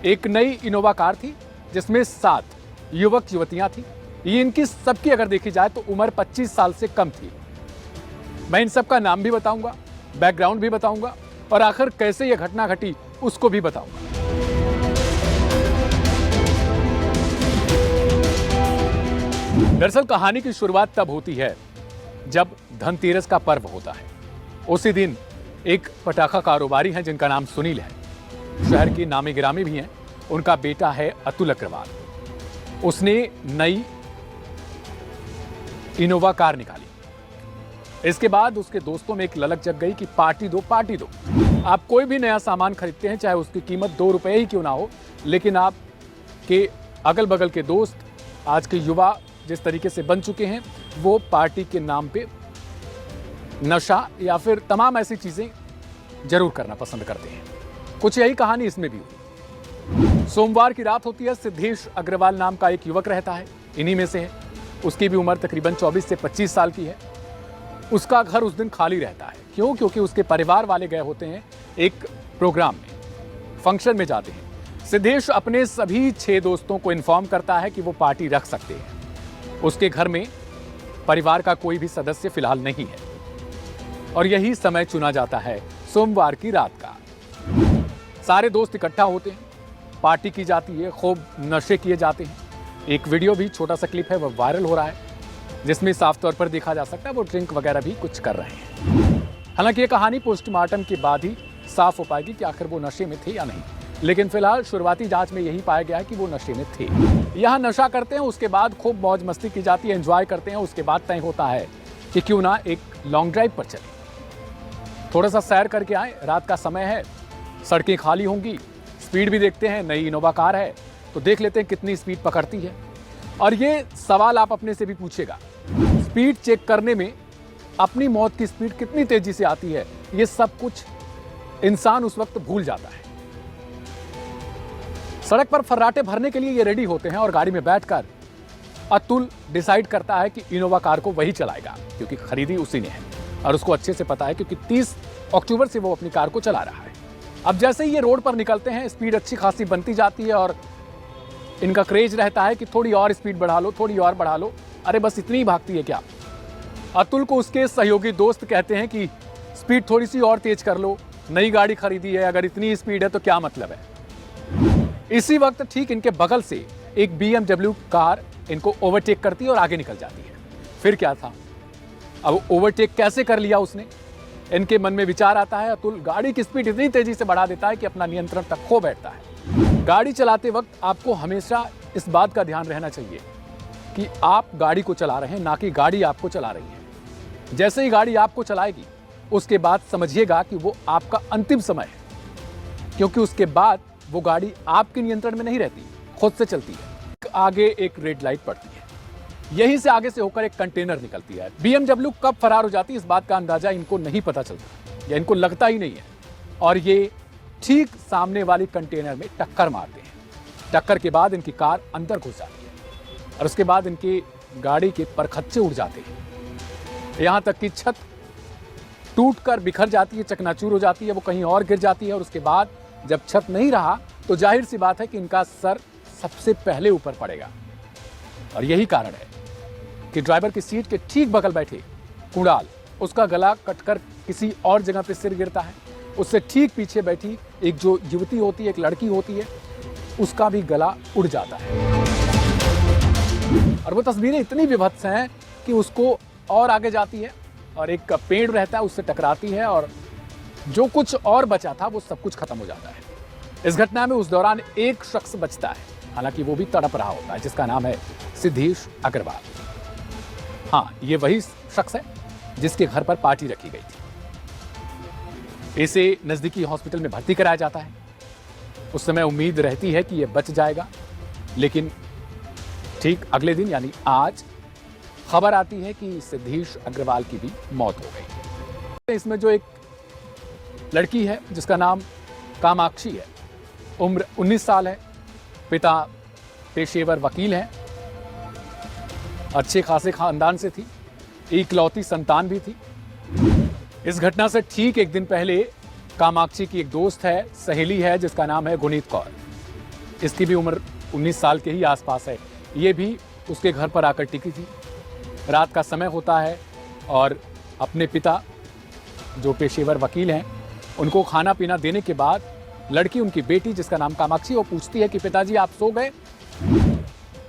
एक नई Innova car थी जिसमें 7 युवक युवतियां थी। ये इनकी सबकी अगर देखी जाए तो उम्र 25 साल से कम थी। मैं इन सबका नाम भी बताऊंगा, बैकग्राउंड भी बताऊंगा और आखिर कैसे यह घटना घटी उसको भी बताऊंगा। दरअसल कहानी की शुरुआत तब होती है जब धनतेरस का पर्व होता है। उसी दिन एक पटाखा कारोबारी हैं जिनका नाम सुनील है, शहर की नामी गिरामी भी हैं। उनका बेटा है अतुल अग्रवाल। उसने नई इनोवा कार निकाली। इसके बाद उसके दोस्तों में एक ललक जग गई कि पार्टी दो पार्टी दो। आप कोई भी नया सामान खरीदते हैं, चाहे उसकी कीमत 2 रुपए ही क्यों ना हो, लेकिन आपके अगल बगल के दोस्त, आज के युवा जिस तरीके से बन चुके हैं, वो पार्टी के नाम पे नशा या फिर तमाम ऐसी चीजें जरूर करना पसंद करते हैं। कुछ यही कहानी इसमें भी हुई। सोमवार की रात होती है। सिद्धेश अग्रवाल नाम का एक युवक रहता है, इन्हीं में से है। उसकी भी उम्र तकरीबन 24 से 25 साल की है। उसका घर उस दिन खाली रहता है। क्यों? क्योंकि उसके परिवार वाले गए होते हैं एक प्रोग्राम में, फंक्शन में जाते हैं। सिद्धेश अपने सभी 6 दोस्तों को इन्फॉर्म करता है कि वो पार्टी रख सकते हैं। उसके घर में परिवार का कोई भी सदस्य फिलहाल नहीं है और यही समय चुना जाता है सोमवार की रात का। सारे दोस्त इकट्ठा होते हैं, पार्टी की जाती है, खूब नशे किए जाते हैं। एक वीडियो भी, छोटा सा क्लिप है, वह वायरल हो रहा है, जिसमें साफ तौर पर देखा जा सकता है वो ड्रिंक वगैरह भी कुछ कर रहे हैं। हालांकि ये कहानी पोस्टमार्टम के बाद ही साफ हो पाएगी कि आखिर वो नशे में थे या नहीं, लेकिन फिलहाल शुरुआती जांच में यही पाया गया है कि वो नशे में थे। यहाँ नशा करते हैं, उसके बाद खूब मौज मस्ती की जाती है, एंजॉय करते हैं। उसके बाद तय होता है कि क्यों ना एक लॉन्ग ड्राइव पर चले, थोड़ा सा सैर करके आए। रात का समय है, सड़कें खाली होंगी, स्पीड भी देखते हैं। नई इनोवा कार है तो देख लेते हैं कितनी स्पीड पकड़ती है। और ये सवाल आप अपने से भी पूछेगा, स्पीड चेक करने में अपनी मौत की स्पीड कितनी तेजी से आती है, ये सब कुछ इंसान उस वक्त भूल जाता है। सड़क पर फर्राटे भरने के लिए ये रेडी होते हैं और गाड़ी में बैठकर अतुल डिसाइड करता है कि इनोवा कार को वही चलाएगा, क्योंकि खरीदी उसी ने है और उसको अच्छे से पता है, क्योंकि 30 अक्टूबर से वो अपनी कार को चला रहा है। अब जैसे ही ये रोड पर निकलते हैं, स्पीड अच्छी खासी बनती जाती है और इनका क्रेज रहता है कि थोड़ी और स्पीड बढ़ा लो, थोड़ी और बढ़ा लो। अरे बस इतनी ही भागती है क्या? अतुल को उसके सहयोगी दोस्त कहते हैं कि स्पीड थोड़ी सी और तेज कर लो, नई गाड़ी खरीदी है, अगर इतनी स्पीड है तो क्या मतलब है। इसी वक्त ठीक इनके बगल से एक BMW कार इनको ओवरटेक करती है और आगे निकल जाती है। फिर क्या था, अब ओवरटेक कैसे कर लिया उसने, इनके मन में विचार आता है। अतुल गाड़ी की स्पीड इतनी तेजी से बढ़ा देता है कि अपना नियंत्रण तक खो बैठता है। गाड़ी चलाते वक्त आपको हमेशा इस बात का ध्यान रहना चाहिए कि आप गाड़ी को चला रहे हैं, ना कि गाड़ी आपको चला रही है। जैसे ही गाड़ी आपको चलाएगी, उसके बाद समझिएगा कि वो आपका अंतिम समय है, क्योंकि उसके बाद वो गाड़ी आपके नियंत्रण में नहीं रहती, खुद से चलती है। आगे एक रेड लाइट पड़ती है, यहीं से आगे से होकर एक कंटेनर निकलती है। BMW कब फरार हो जाती है, इस बात का अंदाजा इनको नहीं पता चलता या इनको लगता ही नहीं है, और ये ठीक सामने वाली कंटेनर में टक्कर मारते हैं। टक्कर के बाद इनकी कार अंदर घुस जाती है और उसके बाद इनकी गाड़ी के परखच्चे उड़ जाते हैं। यहां तक कि छत टूटकर बिखर जाती है, चकनाचूर हो जाती है, वो कहीं और गिर जाती है। और उसके बाद जब छत नहीं रहा तो जाहिर सी बात है कि इनका सर सबसे पहले ऊपर पड़ेगा। और यही कारण है कि ड्राइवर की सीट के ठीक बगल बैठे कुणाल, उसका गला कटकर किसी और जगह पे सिर गिरता है। उससे ठीक पीछे बैठी एक जो युवती होती है, एक लड़की होती है, उसका भी गला उड़ जाता है। और वो तस्वीरें इतनी विभत्स हैं कि उसको और आगे जाती है और एक पेड़ रहता है, उससे टकराती है और जो कुछ और बचा था वो सब कुछ खत्म हो जाता है। इस घटना में उस दौरान एक शख्स बचता है, हालांकि वो भी तड़प रहा होता है, जिसका नाम है सिद्धेश अग्रवाल। हाँ, ये वही शख्स है जिसके घर पर पार्टी रखी गई थी। इसे नजदीकी हॉस्पिटल में भर्ती कराया जाता है। उस समय उम्मीद रहती है कि यह बच जाएगा, लेकिन ठीक अगले दिन यानी आज खबर आती है कि सिद्धेश अग्रवाल की भी मौत हो गई। इसमें जो एक लड़की है जिसका नाम कामाक्षी है, उम्र 19 साल है, पिता पेशेवर वकील हैं, अच्छे खासे खानदान से थी, इकलौती संतान भी थी। इस घटना से ठीक एक दिन पहले कामाक्षी की एक दोस्त है, सहेली है, जिसका नाम है गुनीत कौर। इसकी भी उम्र 19 साल के ही आसपास है। ये भी उसके घर पर आकर टिकी थी। रात का समय होता है और अपने पिता जो पेशेवर वकील हैं उनको खाना पीना देने के बाद लड़की, उनकी बेटी जिसका नाम कामाक्षी, वो पूछती है कि पिताजी आप सो गए,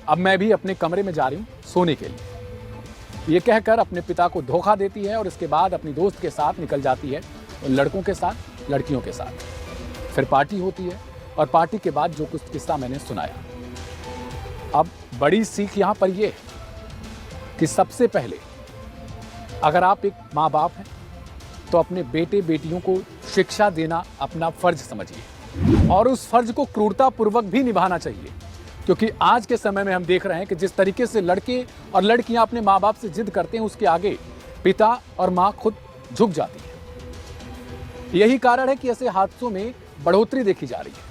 अब मैं भी अपने कमरे में जा रही हूँ सोने के लिए। ये कहकर अपने पिता को धोखा देती है और इसके बाद अपनी दोस्त के साथ निकल जाती है, लड़कों के साथ, लड़कियों के साथ। फिर पार्टी होती है और पार्टी के बाद जो कुछ किस्सा मैंने सुनाया। अब बड़ी सीख यहाँ पर यह है कि सबसे पहले अगर आप एक माँ बाप हैं तो अपने बेटे बेटियों को शिक्षा देना अपना फर्ज समझिए और उस फर्ज को क्रूरतापूर्वक भी निभाना चाहिए, क्योंकि आज के समय में हम देख रहे हैं कि जिस तरीके से लड़के और लड़कियां अपने माँ बाप से जिद करते हैं उसके आगे पिता और माँ खुद झुक जाती है। यही कारण है कि ऐसे हादसों में बढ़ोतरी देखी जा रही है।